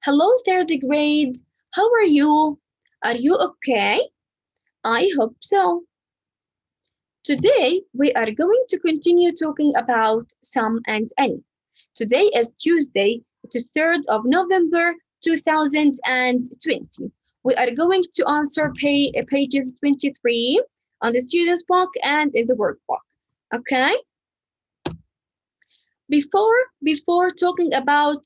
Hello, third grade. How are you? Are you okay? I hope so. Today, we are going to continue talking about some and any. Today is Tuesday, it is 3rd of November 2020. We are going to answer pages 23 on the student's book and in the workbook. Okay? Before talking about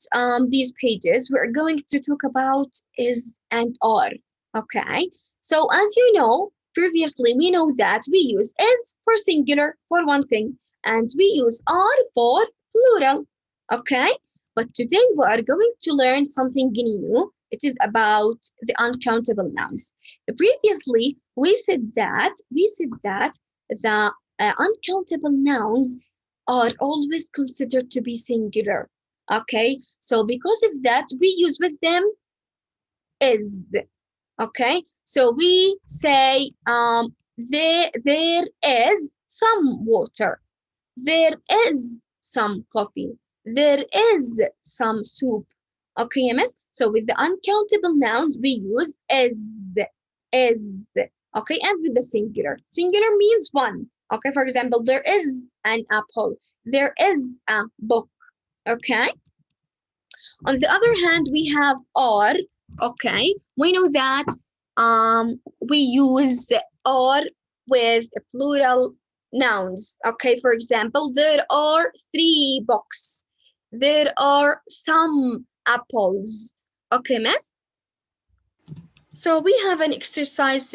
these pages, we're going to talk about is and are. Okay. So as you know, previously we know that we use is for singular for one thing, and we use are for plural. Okay. But today we are going to learn something new. It is about the uncountable nouns. Previously, we said that the uncountable nouns are always considered to be singular. Okay, so because of that, we use with them is. Okay, so we say there is some water, there is some coffee, there is some soup. Okay, miss. So with the uncountable nouns, we use is. Okay, and with the singular means one. Okay, for example, there is an apple, there is a book. Okay. On the other hand, we have are. Okay, we know that we use are with plural nouns. Okay, for example, there are three books. There are some apples. Okay, miss. So we have an exercise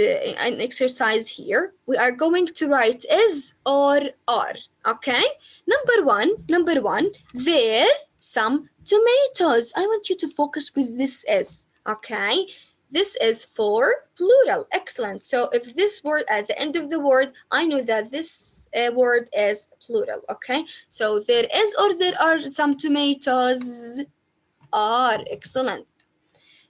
here. We are going to write is or are. Okay. Number one. There some tomatoes. I want you to focus with this is. Okay. This is for plural. Excellent. So if this word at the end of the word, I know that this word is plural. Okay. So there is or there are some tomatoes. Are. Excellent.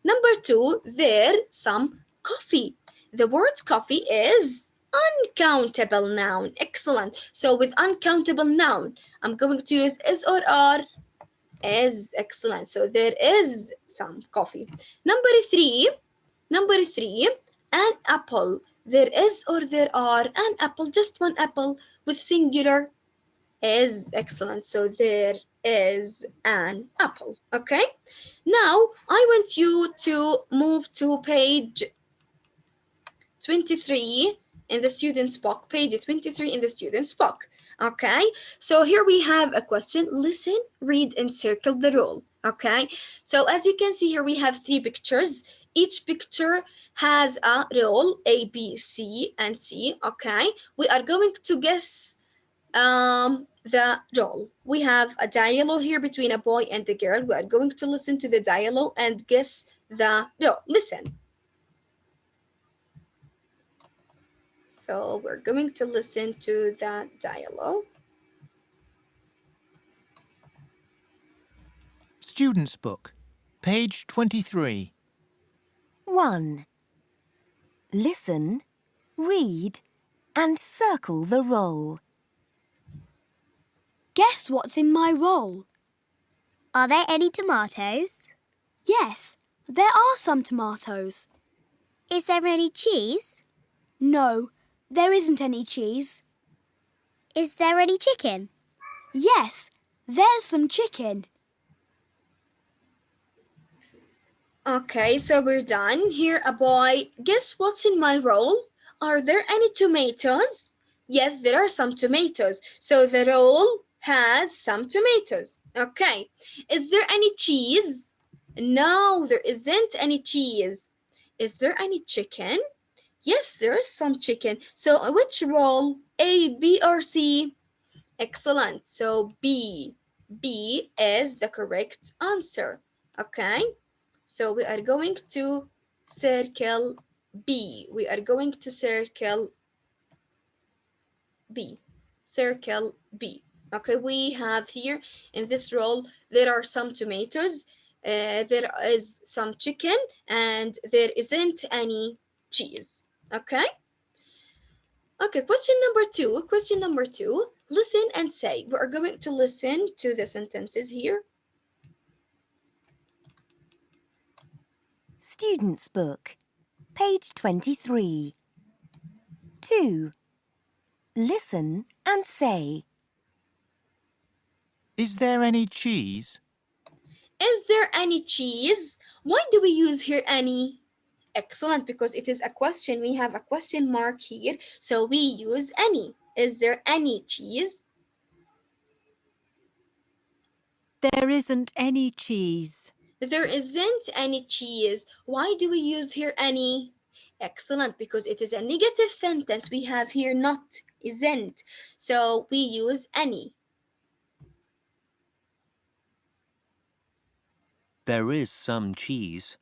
Number two, there some coffee. The word coffee is uncountable noun. Excellent. So with uncountable noun, I'm going to use is or are. Is. Excellent. So there is some coffee. Number three, an apple. There is or there are an apple, just one apple with singular is. Excellent. So there is an apple. Okay. Now I want you to move to page 23 in the student's book. Page 23 in the student's book. Okay. So here we have a question. Listen, read, and circle the role. Okay. So as you can see here, we have three pictures. Each picture has a role A, B, C, and C. Okay. We are going to guess the role. We have a dialogue here between a boy and a girl. We are going to listen to the dialogue and guess the role. Listen. So we're going to listen to the dialogue. Student's Book, page 23. 1. Listen, read, and circle the role. Guess what's in my roll? Are there any tomatoes? Yes, there are some tomatoes. Is there any cheese? No, there isn't any cheese. Is there any chicken? Yes, there's some chicken. Okay, so we're done. Here, a boy. Guess what's in my roll? Are there any tomatoes? Yes, there are some tomatoes. So the roll has some tomatoes. Okay. Is there any cheese? No, there isn't any cheese. Is there any chicken? Yes, there is some chicken. So which roll? A, B, or C? Excellent. So B. B is the correct answer. Okay. So we are going to circle B. We are going to circle B. Circle B. Okay, we have here in this roll, there are some tomatoes, there is some chicken, and there isn't any cheese. Okay? Okay, question number two. Question number two. Listen and say. We are going to listen to the sentences here. Student's Book, page 23. 2. Listen and say. Is there any cheese? Is there any cheese? Why do we use here any? Excellent, because it is a question. We have a question mark here, so we use any. Is there any cheese? There isn't any cheese. There isn't any cheese. Why do we use here any? Excellent, because it is a negative sentence. We have here not, isn't. So we use any. There is some cheese.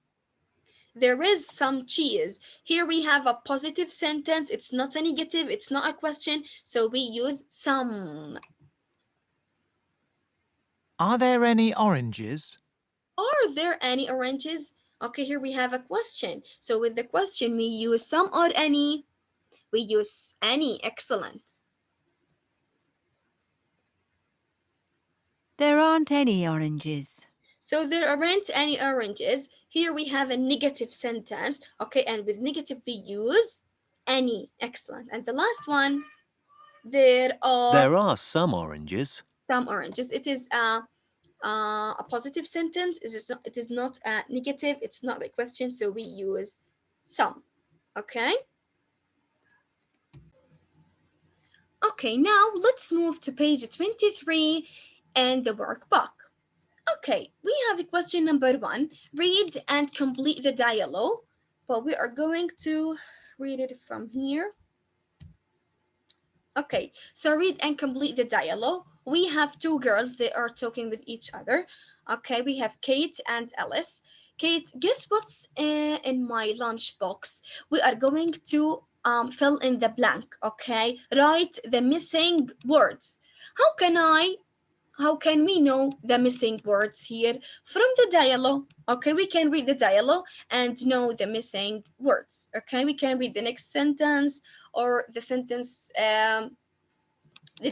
There is some cheese. Here we have a positive sentence. It's not a negative. It's not a question. So we use some. Are there any oranges? Are there any oranges? Okay, here we have a question. So with the question, we use some or any. We use any. Excellent. There aren't any oranges. So there aren't any oranges. Here we have a negative sentence. Okay, and with negative we use any. Excellent. And the last one, there are some oranges. some oranges. It is a positive sentence. It is not a negative. It's not a question. So we use some. Okay. Okay, now let's move to page 23 and the workbook. Okay, we have question number 1. Read and complete the dialogue. But we are going to read it from here. Okay, so read and complete the dialogue. We have two girls. They are talking with each other. Okay, we have Kate and Alice. Kate, guess what's in my lunchbox? We are going to fill in the blank. Okay, write the missing words. How can we know the missing words here? From the dialogue. Okay, we can read the dialogue and know the missing words. Okay, we can read the next sentence or the sentence, the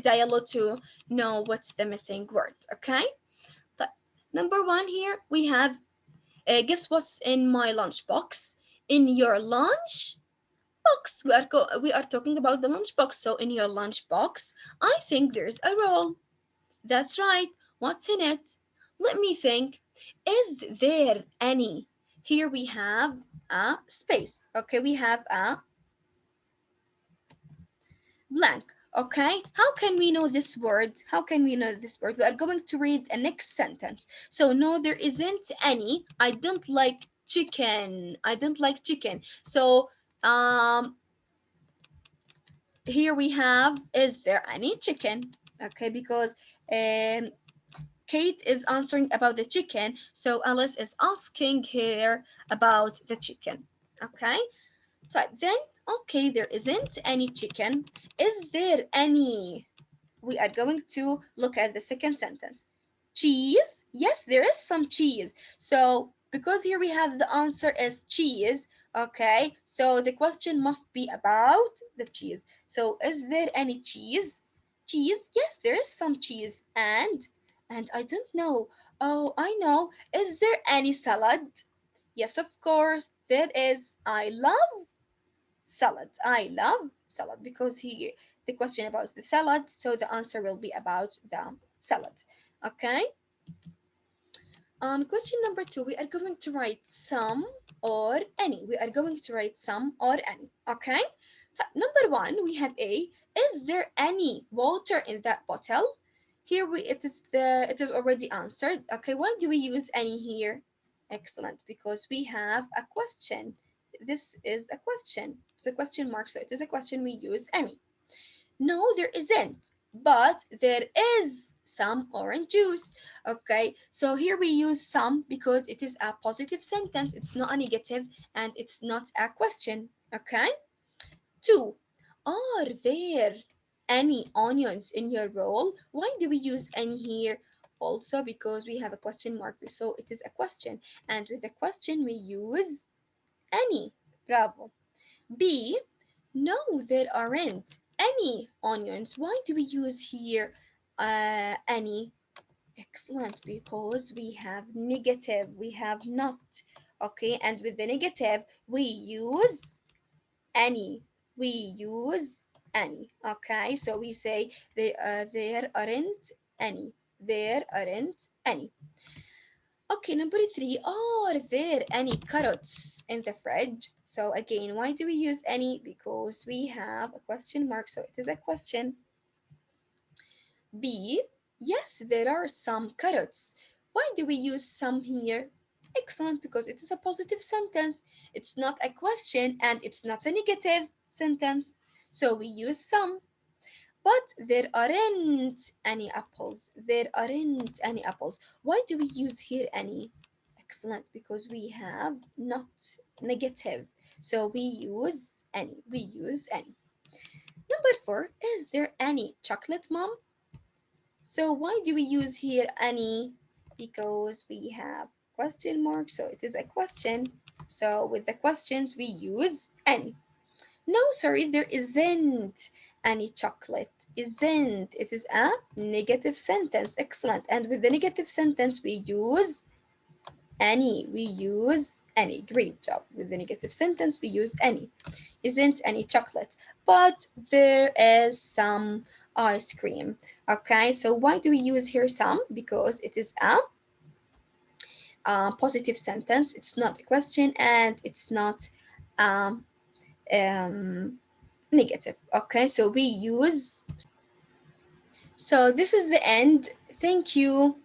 dialogue to know what's the missing word. Okay, but number 1 here we have, guess what's in my lunch box? In your lunch box. We are talking about the lunch box. So in your lunch box, I think there's a roll. That's right. What's in it? Let me think. Is there any? Here we have a space. Okay, we have a blank. Okay, how can we know this word? How can we know this word? We are going to read a next sentence. So no, there isn't any. I don't like chicken. I don't like chicken. So here we have, is there any chicken? Okay, because Kate is answering about the chicken, so Alice is asking her about the chicken. Okay, so then, okay, there isn't any chicken. Is there any? We are going to look at the second sentence. Cheese? Yes, there is some cheese. So because here we have the answer is cheese, okay, so the question must be about the cheese. So is there any cheese? Cheese? Yes, there is some cheese. And I don't know. Oh, I know. Is there any salad? Yes, of course, there is. I love salad. I love salad because he the question about the salad, so the answer will be about the salad. Okay. Question number 2, we are going to write some or any. We are going to write some or any. Okay. So, number 1, we have A. Is there any water in that bottle? Here it is already answered. Okay. Why do we use any here? Excellent, because we have a question. This is a question. It's a question mark, so it is a question. We use any. No, there isn't. But there is some orange juice. Okay, so here we use some because it is a positive sentence. It's not a negative and it's not a question. Okay. 2. Are there any onions in your roll? Why do we use any here? Also because we have a question mark, so it is a question. And with the question, we use any. Bravo. B. No, there aren't any onions. Why do we use here any? Excellent, because we have negative, we have not. Okay, and with the negative, we use any. We use any. Okay, so we say there aren't any. There aren't any. Okay, number three, are there any carrots in the fridge? So again, why do we use any? Because we have a question mark, so it is a question. B, yes, there are some carrots. Why do we use some here? Excellent, because it is a positive sentence. It's not a question and it's not a negative sentence. So we use some. But there aren't any apples. There aren't any apples. Why do we use here any? Excellent, because we have not negative. So we use any. We use any. Number four, is there any chocolate, mom? So why do we use here any? Because we have question mark, so it is a question. So with the questions we use any. No, sorry, there isn't any chocolate. Isn't. It is a negative sentence. Excellent. And with the negative sentence we use any. We use any. Great job. With the negative sentence we use any. Isn't any chocolate, but there is some ice cream. Okay, so why do we use here some? Because it is a positive sentence. It's not a question and it's not um, um, negative. Okay, so we use. So this is the end. Thank you.